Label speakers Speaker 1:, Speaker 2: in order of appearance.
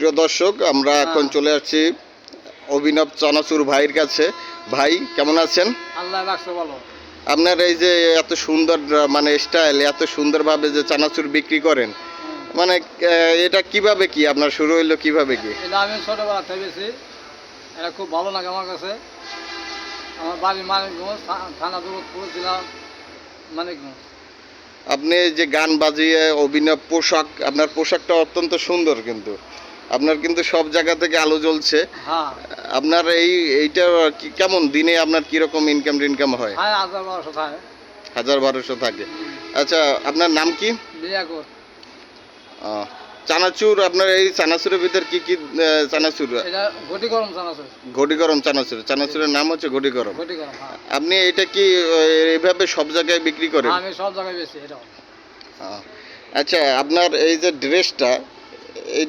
Speaker 1: প্রিয় দর্শক, আমরা এখন চলে আসছি অভিনব চানাচুর ভাইয়ের কাছে। ভাই কেমন আছেন?
Speaker 2: আল্লাহ রাখছে ভালো।
Speaker 1: আপনার এই যে এত সুন্দর মানে স্টাইল, এত সুন্দরভাবে যে চানাচুর বিক্রি করেন, মানে এটা কিভাবে কি আপনার শুরু হইলো, কিভাবে কি?
Speaker 2: এটা আমি ছোটবেলা থেকে বেশি, এটা খুব ভালো লাগে আমার কাছে। আমার বাড়ি মানিকগঞ্জ, থানা দৌলতপুর, জেলা মানিকগঞ্জ।
Speaker 1: আপনি যে গান বাজিয়ে অভিনব পোশাক, আপনার পোশাকটা অত্যন্ত সুন্দর, কিন্তু আপনার কিন্তু সব জায়গা থেকে আলো জ্বলছে।
Speaker 2: হ্যাঁ,
Speaker 1: আপনার এইটা কেমন দিনে আপনার কিরকম ইনকাম হয়?
Speaker 2: 1000-1200 থাকে।
Speaker 1: 1000-1200 থাকে। আচ্ছা, আপনার নাম কি?
Speaker 2: বিয়া কর।
Speaker 1: চানাচুর, আপনার এই চানাচুরের ভিতর কি কি চানাচুর?
Speaker 2: এটা ঘটি গরম চানাচুর।
Speaker 1: ঘটি গরম চানাচুর, চানাচুরের নাম হচ্ছে ঘটি গরম।
Speaker 2: ঘটি গরম, হ্যাঁ।
Speaker 1: আপনি এটা কি এইভাবে সব জায়গায় বিক্রি করেন?
Speaker 2: আমি সব জায়গায় বেশি এটা।
Speaker 1: আচ্ছা, আপনার এই যে ড্রেসটা, এই